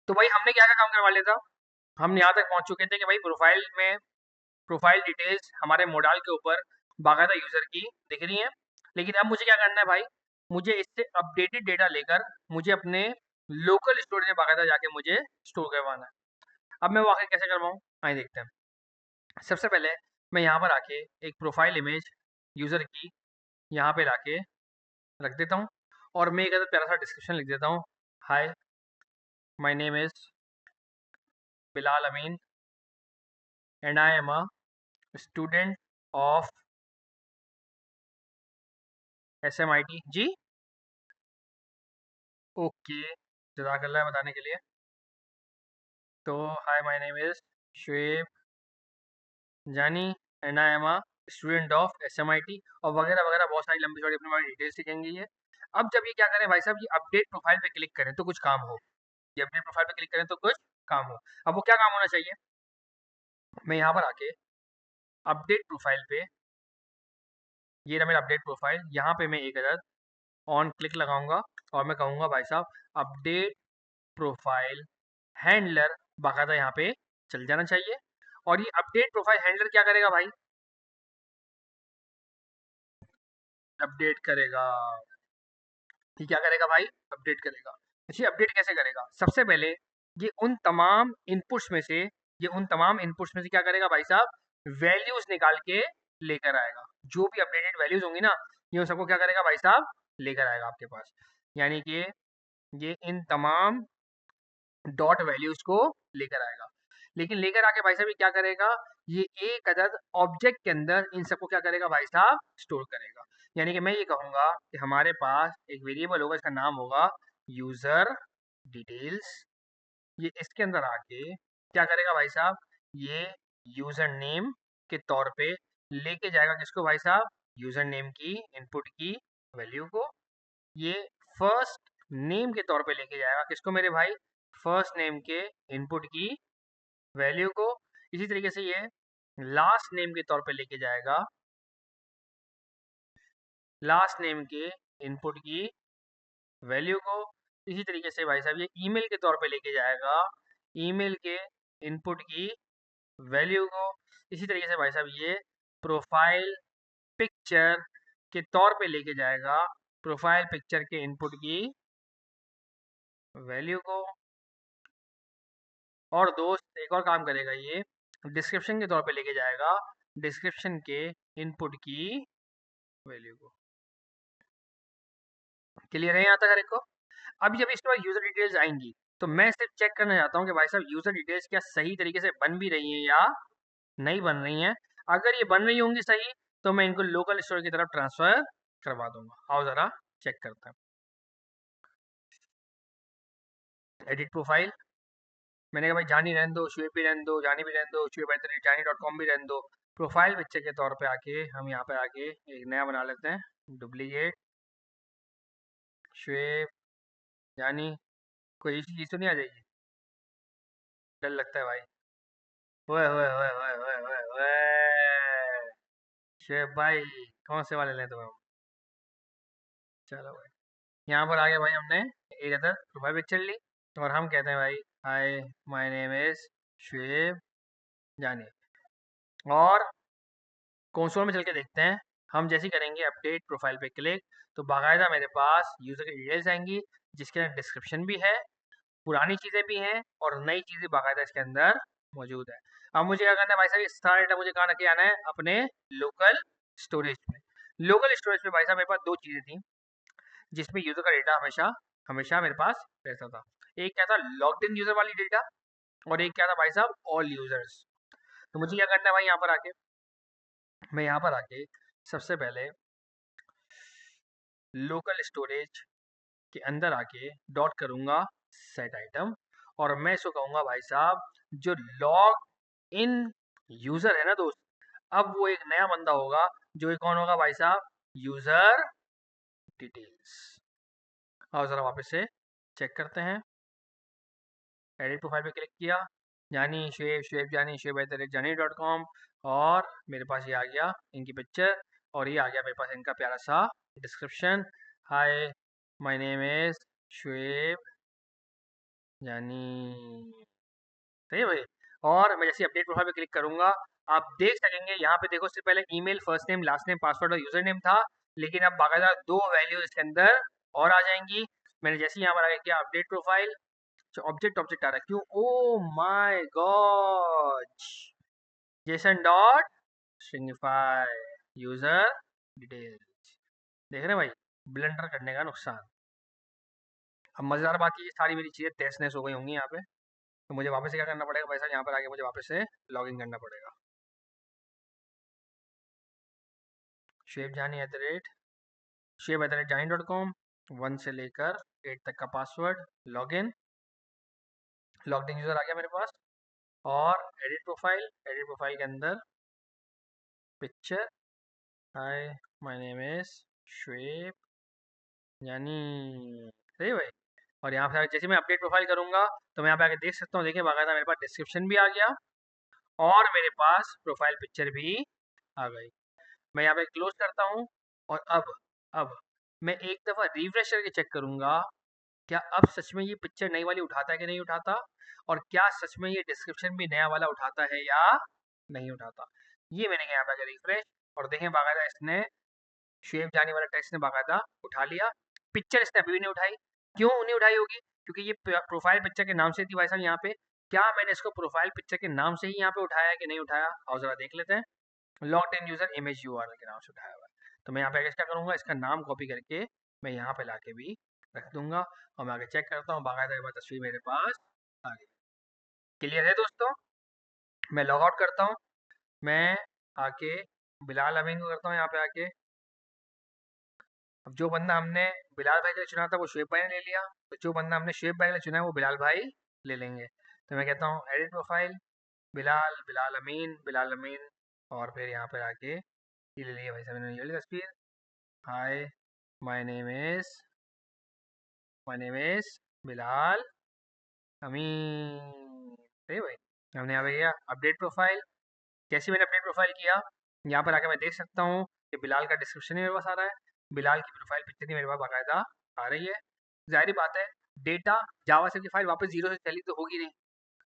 तो भाई हमने क्या क्या काम करवा लिया था, हम यहाँ तक पहुँच चुके थे कि भाई प्रोफाइल में प्रोफाइल डिटेल्स हमारे मोडाल के ऊपर बाकायदा यूज़र की दिख रही हैं। लेकिन अब मुझे क्या करना है भाई, मुझे इससे अपडेटेड डेटा लेकर मुझे अपने लोकल स्टोरेज में बाकायदा जाके मुझे स्टोर करवाना है। अब मैं वो आखिर कैसे करवाऊँ, आइए देखते हैं। सबसे पहले मैं यहाँ पर आके एक प्रोफाइल इमेज यूज़र की यहाँ पे लाके रख देता हूँ, और मैं एक प्यारा सा डिस्क्रिप्शन लिख देता हूँ। Hi, my name is Bilal Amin and I am a student of SMIT ji. Okay, जज़ाकल्लाह बताने के लिए। तो hi, my name is Shoaib Jani and I am a student of SMIT, और वगैरह वगैरह बहुत सारी लंबी चौड़ी अपनी हमारी डिटेल्स लिखेंगे ये। अब जब ये क्या करें भाई साहब, ये अपडेट प्रोफाइल पे क्लिक करें तो कुछ काम हो, ये अपडेट प्रोफाइल पे क्लिक करें तो कुछ काम हो। अब वो क्या काम होना चाहिए, मैं यहाँ पर आके अपडेट प्रोफाइल पे, ये रहा मेरा अपडेट प्रोफाइल, यहाँ पे मैं एक अदद ऑन क्लिक लगाऊंगा और मैं कहूँगा भाई साहब अपडेट प्रोफाइल हैंडलर बाकायदा यहाँ पे चल जाना चाहिए। और ये अपडेट प्रोफाइल हैंडलर क्या करेगा भाई, अपडेट करेगा। ये क्या करेगा भाई, अपडेट करेगा। अच्छा, अपडेट कैसे करेगा, सबसे पहले ये उन तमाम इनपुट्स में से, ये उन तमाम इनपुट्स में से क्या करेगा भाई साहब, वैल्यूज निकाल के लेकर आएगा। जो भी अपडेटेड वैल्यूज होंगी ना, ये उन सबको क्या करेगा भाई साहब, लेकर आएगा आपके पास। यानी कि ये इन तमाम डॉट वैल्यूज को लेकर आएगा। लेकिन लेकर आके भाई साहब ये क्या करेगा, ये एक अदद ऑब्जेक्ट के अंदर इन सबको क्या करेगा भाई साहब, स्टोर करेगा। यानी कि मैं ये कहूँगा कि हमारे पास एक वेरिएबल होगा, इसका नाम होगा यूज़र डिटेल्स। ये इसके अंदर आके क्या करेगा भाई साहब, ये यूज़र नेम के तौर पे लेके जाएगा किसको भाई साहब, यूज़र नेम की इनपुट की वैल्यू को। ये फर्स्ट नेम के तौर पे लेके जाएगा किसको मेरे भाई, फर्स्ट नेम के इनपुट की वैल्यू को। इसी तरीके से ये लास्ट नेम के तौर पे लेके जाएगा लास्ट नेम के इनपुट की वैल्यू को। इसी तरीके से भाई साहब ये ईमेल के तौर पे लेके जाएगा ईमेल के इनपुट की वैल्यू को। इसी तरीके से भाई साहब ये प्रोफाइल पिक्चर के तौर पे लेके जाएगा प्रोफाइल पिक्चर के इनपुट की वैल्यू को। और दोस्त एक और काम करेगा, ये डिस्क्रिप्शन के तौर पे लेके जाएगा डिस्क्रिप्शन के इनपुट की वैल्यू को। क्लियर है यहाँ तक हर एक को। अभी जब इसके बाद यूज़र डिटेल्स आएंगी तो मैं सिर्फ चेक करना चाहता हूँ कि भाई साहब यूज़र डिटेल्स क्या सही तरीके से बन भी रही हैं या नहीं बन रही हैं। अगर ये बन रही होंगी सही तो मैं इनको लोकल स्टोरेज की तरफ ट्रांसफ़र करवा दूंगा। आओ ज़रा चेक करते हैं। एडिट प्रोफाइल, मैंने कहा भाई जानी रहने दो, शुएब भी रहने दो, जानी भी रहने दो, शुएब@जानी.com भी रहने दो। प्रोफाइल पिक्चर के तौर पे आके हम यहाँ पे आके एक नया बना लेते हैं, डुप्लीकेट शुएब जानी। कोई ऐसी चीज़ तो नहीं आ जाएगी, डर लगता है भाई। ओए ओए ओए ओए ओए ओए ओए, शुएब भाई कौन से वाले लें तुम्हें। चलो भाई, यहाँ पर आगे भाई हमने एक अदर प्रोफाइल पिक्चर ली और हम कहते हैं भाई हाय, माय नेम इज़ शुएब जानी। और कंसोल में चल के देखते हैं, हम जैसे ही करेंगे अपडेट प्रोफाइल पे क्लिक तो बाकायदा मेरे पास यूज़र की डिटेल्स आएंगी, जिसके अंदर डिस्क्रिप्शन भी है, पुरानी चीज़ें भी हैं और नई चीज़ें बाकायदा इसके अंदर मौजूद है। अब मुझे क्या करना है भाई साहब, ये सारा डेटा मुझे कहाँ रखे आना है, अपने लोकल स्टोरेज में। लोकल स्टोरेज में भाई साहब मेरे पास दो चीज़ें थी जिसमें यूज़र का डेटा हमेशा हमेशा मेरे पास रहता था। एक क्या था, लॉग्ड इन यूज़र वाली डेटा, और एक क्या था भाई साहब, ऑल यूज़र्स। तो मुझे क्या करना है भाई, यहाँ पर आके मैं यहाँ पर आके सबसे पहले लोकल स्टोरेज के अंदर आके डॉट करूँगा सेट आइटम, और मैं इसको कहूँगा भाई साहब जो लॉग इन यूज़र है ना दोस्त, अब वो एक नया बंदा होगा जो ये कौन होगा भाई साहब, यूज़र डिटेल्स। आओ ज़रा वापस से चेक करते हैं। एडिट प्रोफाइल पे क्लिक किया, जानी शुएब, शुएब जानी, शुएब@जानी.com, और मेरे पास ये आ गया इनकी पिक्चर, और ये आ गया मेरे पास इनका प्यारा सा description. Hi, my name is Shoaib यानी सही है भाई। और मैं जैसे अपडेट प्रोफाइल पे क्लिक करूंगा, आप देख सकेंगे यहाँ पे देखो, इससे पहले email, first name, last name, password और यूजर नेम था, लेकिन अब बाकायदा 2 वैल्यूज इसके अंदर और आ जाएंगी। मैंने जैसे यहाँ पर आगे किया अपडेट प्रोफाइल, ऑब्जेक्ट ऑब्जेक्ट आ रहा है, क्यों? Oh my God, Jason dot stringify user details. देख रहे हैं भाई, ब्लेंडर करने का नुकसान। अब मजेदार बात ये सारी मेरी चीजें तहस नहस हो गई होंगी यहाँ पे, तो मुझे वापस से क्या करना पड़ेगा भाई साहब, यहाँ पर आके मुझे वापस से लॉग इन करना पड़ेगा। शेब जानी @शेब@जानी.com, 1 से लेकर 8 तक का password, login, logged in user आ गया मेरे पास। और एडिट प्रोफाइल के अंदर picture, hi my name is Shoaib यानी, सही भाई। और यहाँ पे जैसे मैं अपडेट प्रोफाइल करूंगा तो मैं यहाँ पे आके देख सकता हूँ, देखिए बाकायदा मेरे पास डिस्क्रिप्शन भी आ गया और मेरे पास प्रोफाइल पिक्चर भी आ गई। मैं यहाँ पे क्लोज करता हूँ और अब मैं एक दफ़ा रिफ्रेश करके चेक करूंगा, क्या अब सच में ये पिक्चर नई वाली उठाता है कि नहीं उठाता, और क्या सच में ये डिस्क्रिप्शन भी नया वाला उठाता है या नहीं उठाता। ये मैंने यहाँ पे रिफ्रेश, और देखें बाकायदा इसने शेप जाने वाला टेक्स्ट ने बाकायदा उठा लिया। पिक्चर इसने अभी भी नहीं उठाई, क्यों नहीं उठाई होगी? क्योंकि ये प्रोफाइल पिक्चर के नाम से थी भाई साहब यहाँ पे। क्या मैंने इसको प्रोफाइल पिक्चर के नाम से ही यहाँ पे उठाया है कि नहीं उठाया, और जरा देख लेते हैं। Logged in user image URL के नाम से उठाया हुआ है, तो मैं यहाँ पे आगे क्या करूँगा, इसका नाम कॉपी करके मैं यहाँ पे लाके भी रख दूंगा, और मैं आगे चेक करता हूँ, बाकायदा एक बार तस्वीर मेरे पास आ गई। क्लियर है दोस्तों? मैं लॉग आउट करता हूँ, मैं आके बिलाल अमीन को करता हूँ यहाँ पे आके। अब जो बंदा हमने बिलाल भाई के लिए चुना था वो शुएब भाई ने ले लिया, तो जो बंदा हमने शुएब भाई के लिए चुना है वो बिलाल भाई ले लेंगे। तो मैं कहता हूँ एडिट प्रोफाइल, बिलाल, बिलाल अमीन, और फिर यहाँ पर आके ये ले लिया भाई साहब मैंने, ये वाली तस्वीर, hi my name is my name is Bilal Amin. सही भाई, हमने यहाँ पे किया अपडेट प्रोफाइल। जैसे मैंने अपडेट प्रोफाइल किया, यहाँ पर आके मैं देख सकता हूँ कि बिलाल का डिस्क्रिप्शन ही मेरे पास आ रहा है, बिलाल की प्रोफाइल पिक्चर ही मेरे पास बाकायदा आ रही है। जाहिर बात है, डेटा जावास्क्रिप्ट की फाइल वापस जीरो से चली तो होगी नहीं,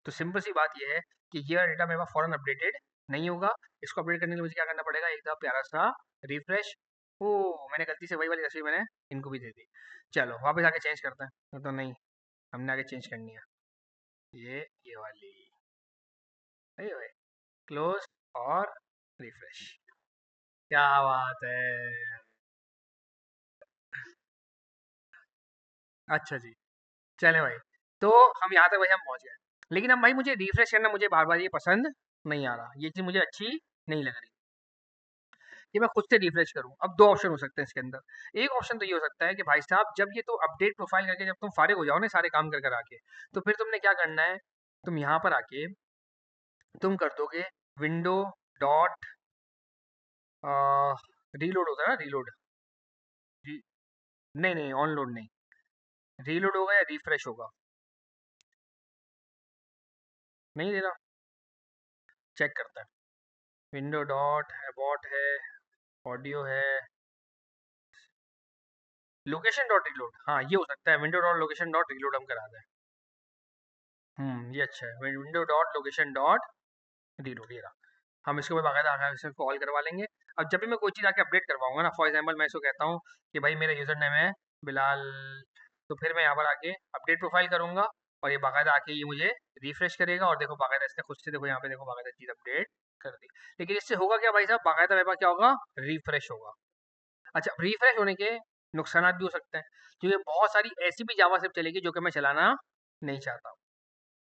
तो सिंपल सी बात यह है कि ये डेटा मेरे पास फॉरन अपडेटेड नहीं होगा। इसको अपडेट करने के लिए मुझे क्या करना पड़ेगा, एक दफ़ा प्यारा सा रिफ्रेश। ओ, मैंने गलती से वही वाली तस्वीर मैंने इनको भी दे दी। चलो वापस आके चेंज करते हैं, तो नहीं, हमने आगे चेंज करनी है, ये वाली, सही है, क्लोज और रिफ्रेश। क्या बात है। अच्छा जी, चले भाई, तो हम यहाँ तक भाई हम पहुँच गए, लेकिन अब भाई मुझे रिफ्रेश करना मुझे बार बार ये पसंद नहीं आ रहा, ये चीज़ मुझे अच्छी नहीं लग रही कि मैं खुद से रिफ्रेश करूँ। अब दो ऑप्शन हो सकते हैं इसके अंदर। एक ऑप्शन तो ये हो सकता है कि भाई साहब जब ये तो अपडेट प्रोफाइल करके जब तुम फारिग हो जाओ ना सारे काम कर कर आके, तो फिर तुमने क्या करना है, तुम यहाँ पर आके तुम कर दोगे विंडो डॉट रीलोड, होता है ना रीलोड, नहीं नहीं ऑन लोड नहीं, रीलोड होगा या रिफ्रेश होगा, नहीं दे रहा, चेक करता है। विंडो डॉट अबॉट है, ऑडियो है, लोकेशन डॉट रिलोड, हाँ ये हो सकता है, window dot location dot reload हम करा दें। ये अच्छा है, window dot location dot reload, ये रहा। हम इसको भी बाकायदा आगे से कॉल करवा लेंगे। अब जब भी मैं कोई चीज़ आके अपडेट करवाऊंगा ना, फॉर एग्जांपल मैं इसको कहता हूँ कि भाई मेरा यूज़र नेम है बिलाल, तो फिर मैं यहाँ पर आके अपडेट प्रोफाइल करूँगा, और ये बाकायदा आके ये मुझे रिफ्रेश करेगा, और देखो बाकायदा इसने खुद से, देखो यहाँ पे देखो बाकायदा चीज़ अपडेट कर दी। लेकिन इससे होगा क्या भाई साहब, बाकायदा मेरे पास क्या होगा, रिफ्रेश होगा। अच्छा, रिफ्रेश होने के नुकसान भी हो सकते हैं, क्योंकि बहुत सारी ऐसी भी जावास्क्रिप्ट चलेगी जो कि मैं चलाना नहीं चाहता।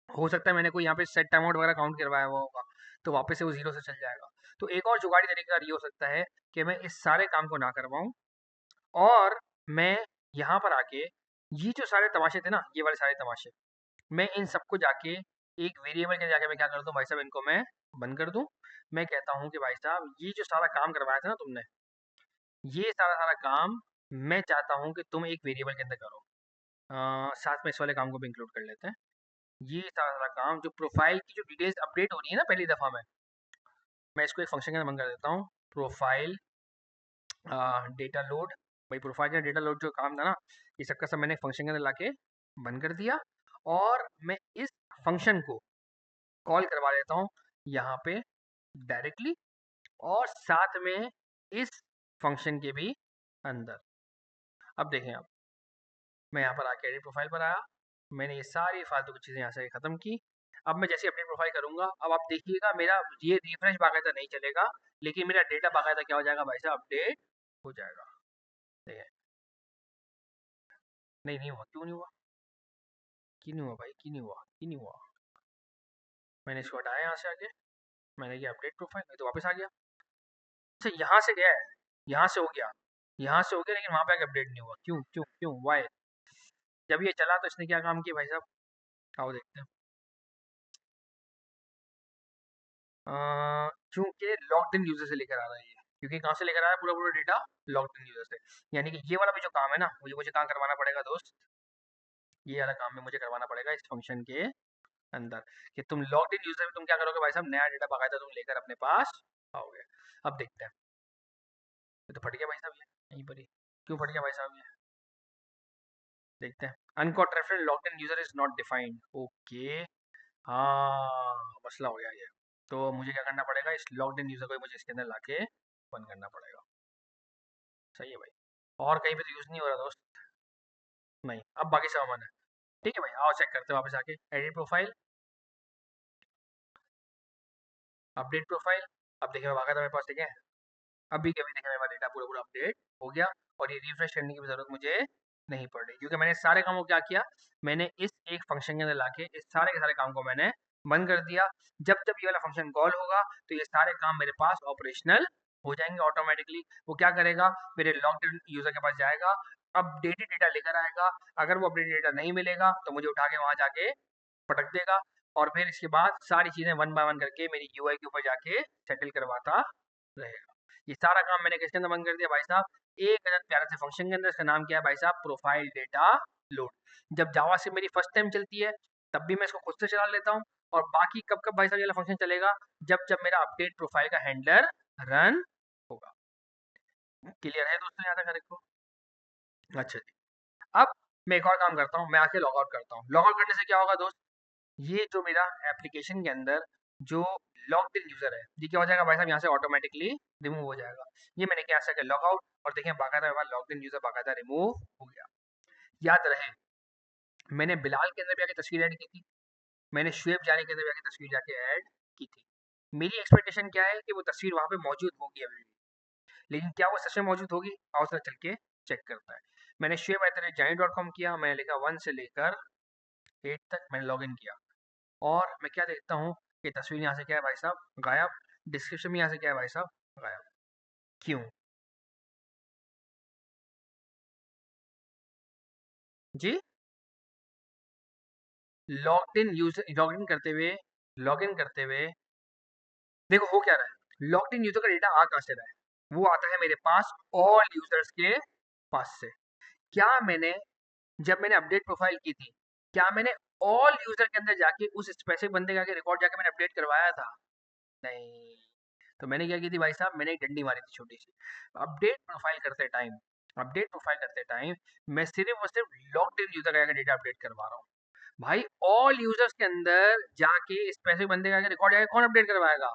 हो सकता है मैंने कोई यहाँ पे सेट टाइम आउट वगैरह काउंट करवाया हुआ होगा, तो वापस से वो जीरो से चल जाएगा। तो एक और जुगाड़ी तरीका ये हो सकता है कि मैं इस सारे काम को ना करवाऊँ, और मैं यहाँ पर आके ये जो सारे तमाशे थे ना, ये वाले सारे तमाशे, मैं इन सबको जाके एक वेरिएबल के जाके मैं क्या कर दूँ भाई साहब, इनको मैं बंद कर दूँ। मैं कहता हूँ कि भाई साहब ये जो सारा काम करवाया था ना तुमने, ये सारा सारा काम मैं चाहता हूँ कि तुम एक वेरिएबल के अंदर करो। साथ में इस वाले काम को भी इंक्लूड कर लेते हैं। ये सारा सारा काम जो प्रोफाइल की जो डिटेल्स अपडेट हो रही है ना पहली दफ़ा में, मैं इसको एक फंक्शन के अंदर बंद कर देता हूँ, प्रोफाइल डेटा लोड। भाई प्रोफाइल का डेटा लोड जो काम था ना, ये सबका सब मैंने फंक्शन के अंदर लाके बंद कर दिया। और मैं इस फंक्शन को कॉल करवा देता हूँ यहाँ पे डायरेक्टली, और साथ में इस फंक्शन के भी अंदर। अब देखें आप, मैं यहाँ पर आके एडिट प्रोफाइल पर आया, मैंने ये सारी फालतू की चीज़ें यहाँ से ख़त्म की। अब मैं जैसे अपडेट प्रोफाइल करूँगा, अब आप देखिएगा मेरा ये रिफ्रेश बाकायदा नहीं चलेगा, लेकिन मेरा डेटा बाकायदा क्या हो जाएगा भाई साहब, अपडेट हो जाएगा। ठीक है, नहीं नहीं हुआ, क्यों नहीं हुआ, क्यों नहीं हुआ भाई, क्यों नहीं हुआ, क्यों नहीं हुआ? मैंने इसको हटाया यहाँ से आगे, मैंने किया अपडेट प्रोफाइल, नहीं तो वापस आ गया। अच्छा, यहाँ से गया है, यहाँ से हो गया, यहाँ से हो गया, लेकिन वहाँ पे आके अपडेट नहीं हुआ, क्यों क्यों क्यों, वाई? जब ये चला तो इसने क्या काम किया भाई साहब, आओ देखते हैं। क्योंकि लॉग्ड इन यूजर से लेकर आ रहा है ये, क्योंकि कहाँ से लेकर आ रहा है पूरा पूरा डेटा, लॉग्ड इन यूजर से। यानी कि ये वाला भी जो काम है ना, मुझे मुझे काम करवाना पड़ेगा दोस्त, ये वाला काम में मुझे करवाना पड़ेगा इस फंक्शन के अंदर, कि तुम लॉग्ड इन यूजर में तुम क्या करोगे भाई साहब, नया डेटा बाकायदा तुम लेकर अपने पास आओगे। अब देखते हैं, ये तो फट गया भाई साहब, ये यहीं पर ही क्यों फट गया भाई साहब ये, देखते हैं। Uncaught reference logged in user is not defined, okay, हाँ मसला हो गया ये। तो मुझे क्या करना पड़ेगा, इस लॉग्ड इन यूजर को मुझे इसके अंदर लाके बंद करना पड़ेगा। सही है भाई, और कहीं पे तो यूज़ नहीं हो रहा दोस्त, नहीं, अब बाकी सब अमन है। ठीक है भाई, आओ चेक करते हैं वापस आके, एडिट प्रोफाइल, अपडेट प्रोफाइल। अब देखिए मैं भागा था मेरे पास, ठीक है, अभी के अभी देखिए मेरे पास डेटा पूरा पूरा अपडेट हो गया, और ये रिफ्रेश करने की भी ज़रूरत मुझे नहीं पड़ रही, क्योंकि मैंने सारे कामों को क्या किया, मैंने इस एक फंक्शन के अंदर लाके इस सारे के सारे काम को मैंने बंद कर दिया। जब जब ये वाला फंक्शन कॉल होगा तो ये सारे काम मेरे पास ऑपरेशनल हो जाएंगे ऑटोमेटिकली। वो क्या करेगा, मेरे लॉग्ड यूजर के पास जाएगा, अपडेटेड डेटा लेकर आएगा, अगर वो अपडेटेड डेटा नहीं मिलेगा तो मुझे उठा के वहां जाके पटक देगा, और फिर इसके बाद सारी चीजें वन बाय वन करके मेरी यूआई के ऊपर जाके सेटल करवाता रहेगा। ये सारा काम मैंने किसके अंदर बंद कर दिया भाई साहब, एक अदद प्यारे से फंक्शन के अंदर, इसका नाम क्या है भाई साहब, प्रोफाइल डेटा लोड। जब जावा से मेरी फर्स्ट टाइम चलती है तब भी मैं इसको खुद से चला लेता हूँ, और बाकी कब कब भाई साहब ये वाला फंक्शन चलेगा, जब जब मेरा अपडेट प्रोफाइल का हैंडलर रन होगा। क्लियर है दोस्तों यहाँ तक हर एक को? अच्छा जी, अब मैं एक और काम करता हूँ, मैं आके लॉग आउट करता हूँ। लॉग आउट करने से क्या होगा दोस्त, ये जो मेरा एप्लीकेशन के अंदर जो लॉग्ड इन यूजर है, ये क्या हो जाएगा भाई साहब, यहाँ से ऑटोमेटिकली रिमूव हो जाएगा। ये मैंने क्या ऐसा लॉग आउट, और देखें बाकायदा मेरा लॉग्ड इन यूजर बाकायदा रिमूव हो गया। याद रहे, मैंने बिलाल के अंदर भी आके तस्वीर ऐड की थी, मैंने शुएब जाने के अंदर भी आके तस्वीर जाके ऐड की थी। मेरी एक्सपेक्टेशन क्या है कि वो तस्वीर वहाँ पे मौजूद होगी अभी भी, लेकिन क्या वो सच में मौजूद होगी, आओ जरा चल के चेक करता है। मैंने शुएब@jani.com किया, मैंने लिखा 1 से लेकर 8 तक, मैंने लॉग इन किया, और मैं क्या देखता हूँ कि तस्वीर यहाँ से क्या है भाई साहब, गायब। डिस्क्रिप्शन में यहाँ से क्या है भाई साहब, गायब। क्यों जी? लॉगिन करते हुए, लॉगिन करते हुए देखो हो क्या रहा है, लॉग्ड इन यूजर का डेटा आ कहाँ से रहा है, वो आता है मेरे पास ऑल यूजर्स के पास से। क्या मैंने, जब मैंने अपडेट प्रोफाइल की थी, क्या मैंने ऑल यूजर के अंदर जाके उस स्पेसिफिक बंदे का रिकॉर्ड जाके मैंने अपडेट करवाया था? नहीं। तो मैंने क्या की थी भाई साहब, मैंने एक डंडी मारी थी छोटी सी। अपडेट प्रोफाइल करते टाइम, अपडेट प्रोफाइल करते टाइम मैं सिर्फ और सिर्फ लॉग्ड इन यूजर का डेटा अपडेट करवा रहा हूँ। भाई ऑल यूजर्स के अंदर जाके स्पेसिफिक बंदे का रिकॉर्ड जाके कौन अपडेट करवाएगा?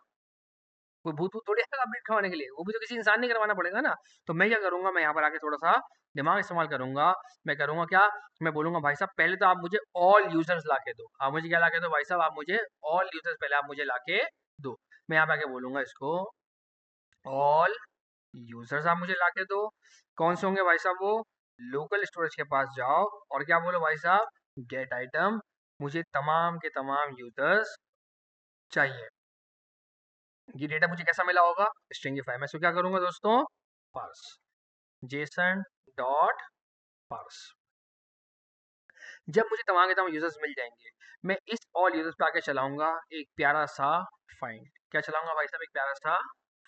कोई भूत भूत थोड़ी आएगा अपडेट करवाने के लिए, वो भी तो किसी इंसान ने करवाना पड़ेगा ना। तो मैं क्या करूंगा, मैं यहाँ पर आके थोड़ा सा दिमाग इस्तेमाल करूंगा। मैं करूंगा क्या, मैं बोलूंगा भाई साहब पहले तो आप मुझे ऑल यूजर्स ला के दो, आप मुझे क्या ला के दो भाई साहब, आप मुझे ऑल यूजर्स पहले आप मुझे ला के दो। मैं यहाँ पे आके बोलूंगा इसको, ऑल यूजर्स आप मुझे ला के दो। कौन से होंगे भाई साहब वो, लोकल स्टोरेज के पास जाओ, और क्या बोलो भाई साहब, गेट आइटम, मुझे तमाम के तमाम यूजर्स चाहिए। ये डेटा मुझे कैसा मिला होगा, स्ट्रिंगिफाई। मैं इसको क्या करूंगा दोस्तों, पार्स, जेसन डॉट पार्स। जब मुझे तमाम के तमाम यूजर्स मिल जाएंगे, मैं इस ऑल यूजर्स पे आके चलाऊंगा एक प्यारा सा फाइंड। क्या चलाऊंगा भाई साहब, एक प्यारा सा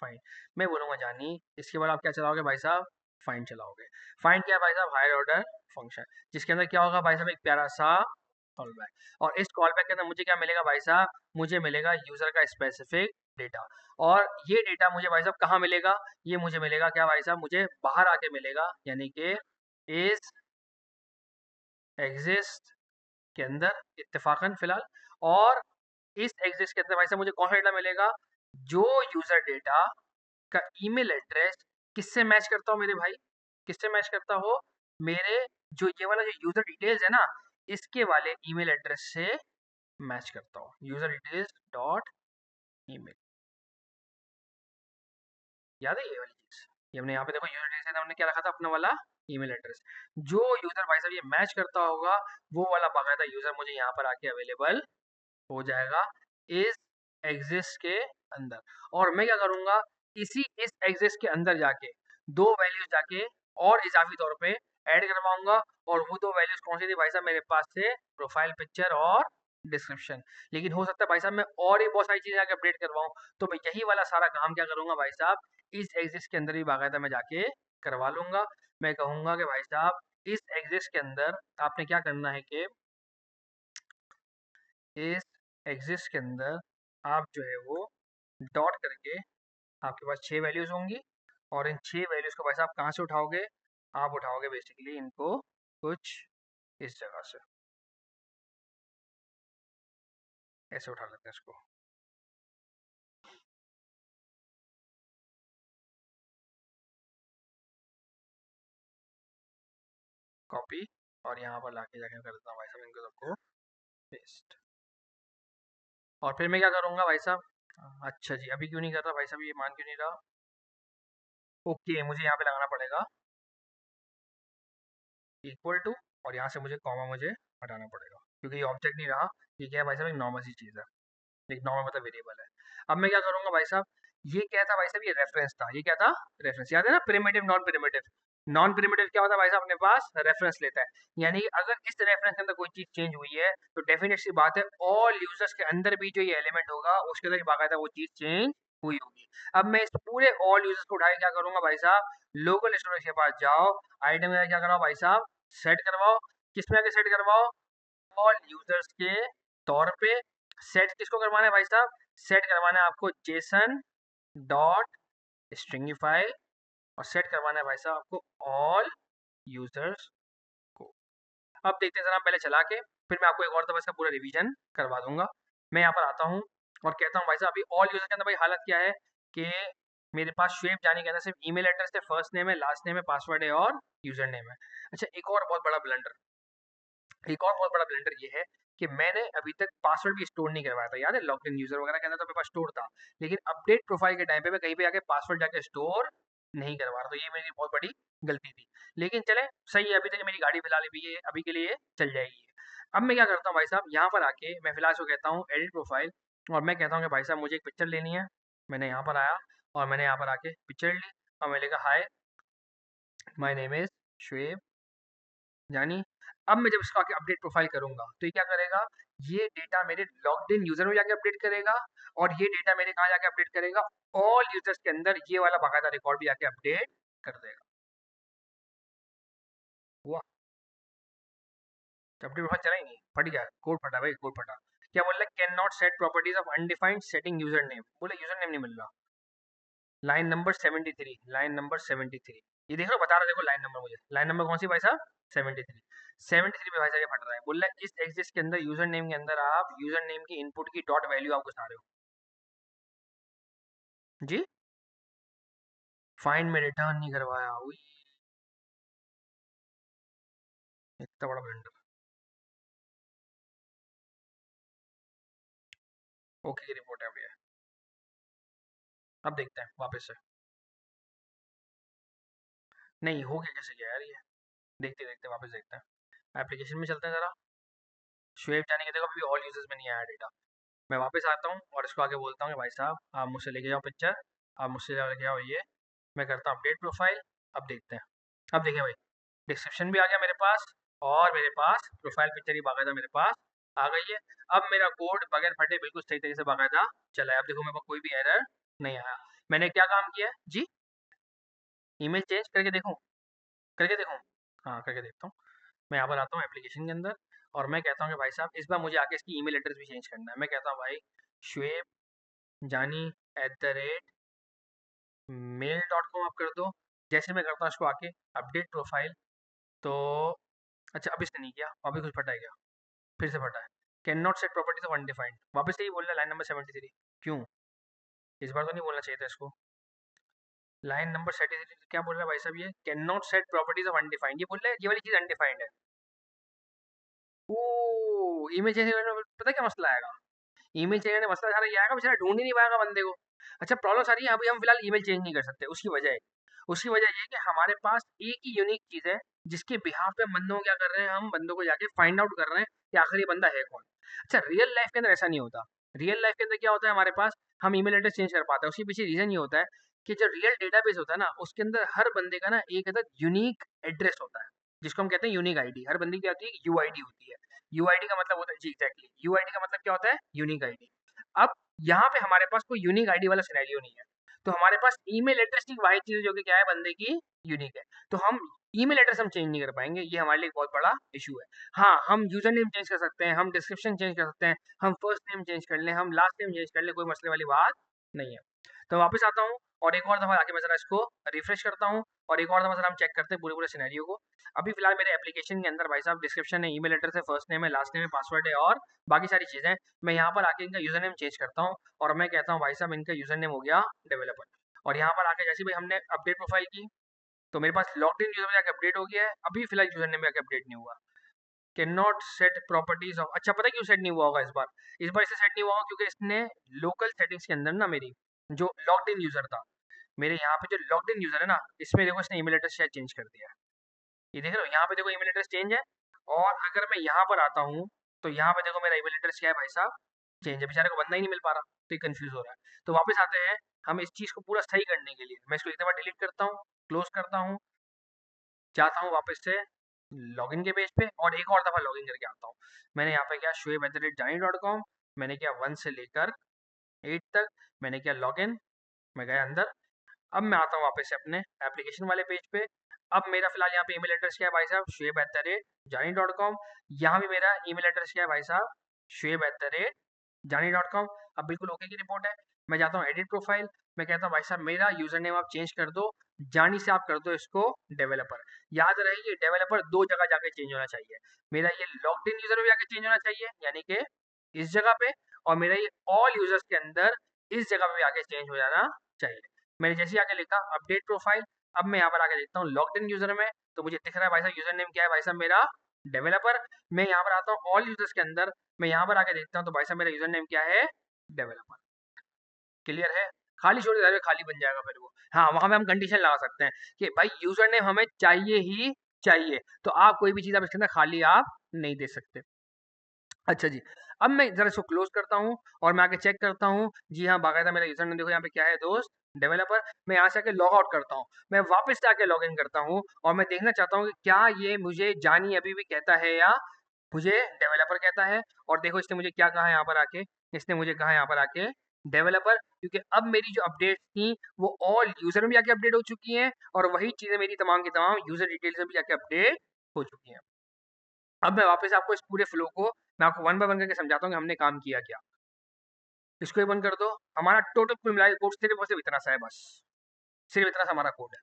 फाइंड। मैं बोलूंगा जानी, इसके बाद आप क्या चलाओगे भाई साहब, फाइंड चलाओगे। फाइंड क्या है भाई साहब, हायर ऑर्डर फंक्शन, जिसके अंदर क्या होगा भाई साहब, एक प्यारा सा कॉल बैक। और इस कॉल बैक के अंदर मुझे क्या मिलेगा भाई साहब, मुझे मिलेगा यूजर का स्पेसिफिक डेटा। और ये डेटा मुझे भाई साहब कहाँ मिलेगा, ये मुझे मिलेगा क्या भाई साहब, मुझे बाहर आके मिलेगा, यानी कि इस एग्जिस्ट के अंदर इत्तेफाकन फिलहाल। और इस एग्जिस्ट के अंदर भाई साहब मुझे कौन सा डेटा मिलेगा, जो यूजर डेटा का ईमेल एड्रेस किससे मैच करता हो मेरे भाई, किससे मैच करता हो, मेरे जो ये वाला जो यूजर डिटेल्स है ना, इसके वाले ईमेल एड्रेस से मैच करता हो। यूजर डिटेल्स डॉट ईमेल, याद है ये वाली चीज, ये हमने यहाँ पे देखो यूजर डिटेल्स हमने क्या रखा था, अपना वाला ईमेल एड्रेस। जो यूजर भाई साहब ये मैच करता होगा, वो वाला बाकायदा यूजर मुझे यहाँ पर आके अवेलेबल हो जाएगा इस एग्जिस्ट के अंदर। और मैं क्या करूंगा, इस एग्जिस्ट के अंदर जाके दो वैल्यूज जाके और इजाफी तौर पे ऐड करवाऊंगा। और वो दो वैल्यूज कौन सी थी भाई साहब, मेरे पास से प्रोफाइल पिक्चर और डिस्क्रिप्शन। लेकिन हो सकता है भाई साहब मैं और ही बहुत सारी चीजें आके अपडेट करवाऊं, तो मैं यही वाला सारा काम क्या करूंगा भाई साहब, इस एग्जिस्ट के अंदर ही बाकायदा मैं जाके करवा लूंगा। मैं कहूंगा कि भाई साहब इस एग्जिस्ट के अंदर आपने क्या करना है कि इस एग्जिस्ट के अंदर आप जो है वो डॉट करके, आपके पास 6 वैल्यूज होंगी। और इन 6 वैल्यूज को भाई साहब कहाँ से उठाओगे, आप उठाओगे बेसिकली इनको कुछ इस जगह से, ऐसे उठा लेते हैं इसको, कॉपी, और यहाँ पर लाके जाके कर देता हूँ भाई साहब इनको सबको पेस्ट। और फिर मैं क्या करूँगा भाई साहब, अच्छा जी अभी क्यों नहीं कर रहा भाई साहब, ये मान क्यों नहीं रहा, ओके मुझे यहाँ पे लगाना पड़ेगा इक्वल टू, और यहाँ से मुझे कॉमा मुझे हटाना पड़ेगा, क्योंकि ये ऑब्जेक्ट नहीं रहा, ये क्या है भाई साहब एक नॉर्मल सी चीज़ है, एक नॉर्मल मतलब वेरिएबल है। अब मैं क्या करूंगा भाई साहब, ये क्या था भाई साहब, ये रेफरेंस था, ये क्या था रेफरेंस, याद है ना, primitive non primitive. Non primitive क्या होता है भाई साहब, अपने पास रेफरेंस लेता है, यानी कि अगर इस रेफरेंस के अंदर कोई चीज चेंज हुई है तो डेफिनेट सी बात है ऑल यूजर्स के अंदर भी जो ये एलिमेंट होगा उसके अंदर बाकायदा वो चीज चेंज हुई होगी। अब मैं इस पूरे ऑल यूजर्स को उठा के क्या करूंगा भाई साहब, लोकल स्टोरेज के पास जाओ, आइटम में क्या कराओ भाई साहब, सेट करवाओ। किसमें आके सेट करवाओ, ऑल यूजर्स के तौर पे। सेट किसको करवाना है भाई साहब, सेट करवाना है आपको जेसन डॉट स्ट्रिंगिफाई, और सेट करवाना है भाई साहब आपको ऑल यूजर्स को। अब देखते हैं जरा पहले चला के, फिर मैं आपको एक और दफा इसका पूरा रिवीजन करवा दूंगा। मैं यहाँ पर आता हूँ और कहता हूँ भाई साहब अभी ऑल यूजर के अंदर भाई हालत क्या है कि मेरे पास शुएब जाने के अंदर सिर्फ ईमेल एड्रेस है, फर्स्ट नेम है, लास्ट नेम है, पासवर्ड है और यूजर नेम है। अच्छा एक और बहुत बड़ा ब्लंडर, एक और बहुत बड़ा ब्लंडर ये है कि मैंने अभी तक पासवर्ड भी स्टोर नहीं करवाया था, याद है लॉगिन यूजर वगैरह के अंदर तो मेरे पास स्टोर था, लेकिन अपडेट प्रोफाइल के टाइम पे मैं कहीं पे आके पासवर्ड जाके स्टोर नहीं करवा रहा, तो ये मेरी बहुत बड़ी गलती थी। लेकिन चले सही है, अभी तक मेरी गाड़ी फिलहाल भी है, अभी के लिए चल जाएगी। अब मैं क्या करता हूँ भाई साहब, यहाँ पर आके मैं फिलहाल इसको कहता हूँ एडिट प्रोफाइल, और मैं कहता हूँ कि भाई साहब मुझे एक पिक्चर लेनी है। मैंने यहाँ पर आया और मैंने यहाँ पर आके पिक्चर ली, और मैंने कहा हाय माय नेम इज शुएब यानी। अब मैं जब इसको आके अपडेट प्रोफाइल करूंगा तो ये क्या करेगा, ये डेटा मेरे लॉग्ड इन यूजर में जाके अपडेट करेगा, और ये डेटा मेरे कहाँ जाके अपडेट करेगा, ऑल यूजर्स के अंदर ये वाला बाकायदा रिकॉर्ड भी आके अपडेट कर देगा। हुआ, अपडेट प्रोफाइल चला ही नहीं, फट गया कोड, फटा भाई कोड फटा। क्या बोल रहा है, can not set properties of undefined setting user name, बोले यूजर नेम नहीं मिल रहा। लाइन नंबर 73, लाइन नंबर 73, ये देख लो बता रहा, देखो लाइन नंबर, मुझे लाइन नंबर कौन सी भाई साहब, 73। 73 पे भाई साहब ये फट रहा है, बोल रहा है इस एग्जिस्ट के अंदर यूजर नेम के अंदर आप यूजर नेम की इनपुट की डॉट वैल्यू आप घुसा रहे हो जी, फाइंड में रिटर्न नहीं करवाया, हुई इतना बड़ा ब्लंडर। ओके की रिपोर्ट है भैया, अब देखते हैं वापस से, नहीं हो गया कैसे गया यार ये, देखते देखते वापस देखते हैं, एप्लीकेशन में चलते हैं जरा। शुएब जाने के देखो अभी ऑल यूजर्स में नहीं आया डेटा। मैं वापस आता हूँ और इसको आगे बोलता हूँ कि भाई साहब आप मुझसे लेके जाओ पिक्चर, आप मुझसे लेके जाओ ये, मैं करता हूँ अपडेट प्रोफाइल। अब देखते हैं, अब देखिए भाई डिस्क्रिप्शन भी आ गया मेरे पास, और मेरे पास प्रोफाइल पिक्चर ही बाकायदा मेरे पास आ गई है। अब मेरा कोड बगैर फटे बिल्कुल सही तरीके से बाकायदा चला है। अब देखो मेरे पास कोई भी एरर नहीं आया। मैंने क्या काम किया है जी, ईमेल चेंज करके देखूँ, करके देखूँ, हाँ करके देखता हूँ। मैं यहाँ पर आता हूँ एप्लीकेशन के अंदर, और मैं कहता हूँ कि भाई साहब इस बार मुझे आके इसकी ईमेल एड्रेस भी चेंज करना है। मैं कहता हूँ भाई शुएब जानी @mail.com आप कर दो। जैसे मैं करता हूँ इसको आके अपडेट प्रोफाइल, तो अच्छा अब इसने नहीं किया, अभी कुछ फटा है क्या, फिर से फटा है। Can not set properties of undefined, वापस से ही बोल रहा है लाइन नंबर 73। क्यों, इस बार तो नहीं बोलना चाहिए था इसको। लाइन नंबर 73 क्या बोल रहा है भाई साहब, ये can not set properties of undefined, ये बोल रहा है ये वाली चीज अनडिफाइंड है। ओ इमेज पता क्या मसला आएगा, ईमेल चेंज करने का मसला सारा ये आएगा, बेचारा ढूंढ ही नहीं पाएगा बंदे को। अच्छा प्रॉब्लम सारी है, अभी हम फिलहाल ईमेल चेंज नहीं कर सकते, उसकी वजह ये है कि हमारे पास एक ही यूनिक चीज़ है जिसके बिहाफ पे बंदों को क्या कर रहे हैं, हम बंदों को जाके फाइंड आउट कर रहे हैं कि आखिर ये बंदा है कौन। अच्छा रियल लाइफ के अंदर ऐसा नहीं होता। रियल लाइफ के अंदर क्या होता है, हमारे पास हम ईमेल एड्रेस चेंज कर पाते हैं, उसके पीछे रीजन ये होता है कि जो रियल डेटाबेस होता है ना, उसके अंदर हर बंदे का ना एक अलग यूनिक एड्रेस होता है, जिसको हम कहते हैं यूनिक आईडी। हर बंदी की क्या होती है, यूआईडी होती है। यूआईडी का मतलब होता है, जी एग्जैक्टली, यूआईडी का मतलब क्या होता है, यूनिक आईडी। अब यहाँ पे हमारे पास कोई यूनिक आईडी वाला सिनेरियो नहीं है, तो हमारे पास ईमेल एड्रेस की वाहिद चीज जो कि क्या है, बंदे की यूनिक है। तो हम ईमेल एड्रेस हम चेंज नहीं कर पाएंगे, ये हमारे लिए एक बहुत बड़ा इशू है। हाँ हम यूजर नेम चेंज कर सकते हैं, हम डिस्क्रिप्शन चेंज कर सकते हैं, हम फर्स्ट नेम चेंज कर लें, हम लास्ट नेम चेंज कर लें, कोई मसले वाली बात नहीं है। तो वापस आता हूँ और एक और दफ़ा आके मैं ज़रा इसको रिफ्रेश करता हूँ और एक और दफ़ा ज़रा हम चेक करते हैं पूरे पूरे सिनेरियो को। अभी फिलहाल मेरे एप्लीकेशन के अंदर भाई साहब डिस्क्रिप्शन है, ईमेल एड्रेस है, फर्स्ट नेम है, लास्ट नेम है, पासवर्ड है और बाकी सारी चीज़ें। मैं यहाँ पर आके इनका यूज़र नेम चेंज करता हूँ और मैं कहता हूँ भाई साहब इनका यूज़र नेम हो गया डेवलपर। और यहाँ पर आके जैसे भाई हमने अपडेट प्रोफाइल की तो मेरे पास लॉग्ड इन यूज़र में जाके अपडेट हो गया है, अभी फिलहाल यूज़र नेम में जाके अपडेट नहीं हुआ। Can not set properties of, अच्छा पता है क्यों सेट नहीं हुआ होगा इस बार, इसे सेट नहीं हुआ होगा क्योंकि इसने लोकल सेटिंग्स के अंदर ना मेरी जो लॉग्ड इन यूज़र था, मेरे यहाँ पे जो लॉग्ड इन यूज़र है ना, इसमें देखो इसने ईमेल एड्रेस शायद चेंज कर दिया है। ये देख रहे हो, यहाँ पे देखो ईमेल एड्रेस चेंज है। और अगर मैं यहाँ पर आता हूँ तो यहाँ पे देखो मेरा ईमेल एड्रेस क्या है भाई साहब, चेंज है। बेचारे को बंदा ही नहीं मिल पा रहा, तो ये कंफ्यूज हो रहा है। तो वापस आते हैं हम इस चीज़ को पूरा सही करने के लिए, मैं इसको एक दफ़ा डिलीट करता हूँ, क्लोज करता हूँ, जाता हूँ वापस से लॉगिन के पेज पे और एक और दफ़ा लॉगिन करके आता हूँ। मैंने यहाँ पे किया shoaib@jani.com, मैंने किया 1 से लेकर 8 तक, मैंने किया लॉगिन, मैं गया अंदर। अब मैं आता हूँ वापस से अपने एप्लीकेशन वाले पेज पे। अब मेरा फिलहाल यहाँ पे ईमेल एड्रेस क्या है भाई साहब, shoaib@jani.com। यहाँ भी मेरा ईमेल एड्रेस क्या है भाई साहब, shoaib@jani.com। अब बिल्कुल ओके की रिपोर्ट है। मैं जाता हूँ एडिट प्रोफाइल, मैं कहता हूँ भाई साहब मेरा यूजर नेम आप चेंज कर दो, जानी से आप कर दो इसको डेवलपर। याद रहे ये डेवलपर दो जगह जाके चेंज होना चाहिए, मेरा ये लॉग्ड इन यूजर में जाके चेंज होना चाहिए यानी कि इस जगह पे, और मेरा ये ऑल यूजर्स के अंदर इस जगह पे आके चेंज हो जाना चाहिए। मैंने जैसे ही आके लिखा अपडेट प्रोफाइल, अब मैं यहाँ पर आके देखता हूँ लॉग्ड इन यूजर में, तो मुझे दिख रहा है भाई साहब यूजर नेम क्या है भाई साहब मेरा डेवलपर। मैं यहाँ पर आता हूँ ऑल यूजर्स के अंदर, मैं यहाँ पर आके देखता हूँ तो भाई साहब मेरा यूजर नेम क्या है, डेवलपर। क्लियर है, खाली छोड़ दे, खाली बन जाएगा मेरे को। हाँ वहां पे हम कंडीशन लगा सकते हैं कि भाई यूजर नेम हमें चाहिए ही चाहिए, तो आप कोई भी चीज आप इसके अंदर खाली आप नहीं दे सकते। अच्छा जी, अब मैं जरा इसको क्लोज करता हूँ और मैं आके चेक करता हूँ, जी हाँ बाकायदा मेरा यूजर नेम देखो यहाँ पे क्या है दोस्त, डेवलपर। मैं यहाँ से आके लॉग आउट करता हूँ, मैं वापस से आके लॉग इन करता हूँ और मैं देखना चाहता हूँ कि क्या ये मुझे जानी अभी भी कहता है या मुझे डेवलपर कहता है। और देखो इसने मुझे क्या कहा है यहाँ पर आके, इसने मुझे कहा यहाँ पर आके डेवलपर, क्योंकि अब मेरी जो अपडेट्स थी वो ऑल यूजर में भी जाके अपडेट हो चुकी हैं और वही चीज़ें मेरी तमाम की तमाम यूजर डिटेल्स में भी जाके अपडेट हो चुकी हैं। अब मैं वापस आपको इस पूरे फ्लो को मैं आपको वन बाय वन करके समझाता हूँ कि हमने काम किया क्या। इसको ही बंद कर दो, हमारा टोटल कुल मिला के कोड सिर्फ और सिर्फ इतना सा है बस, सिर्फ इतना सा हमारा कोड है।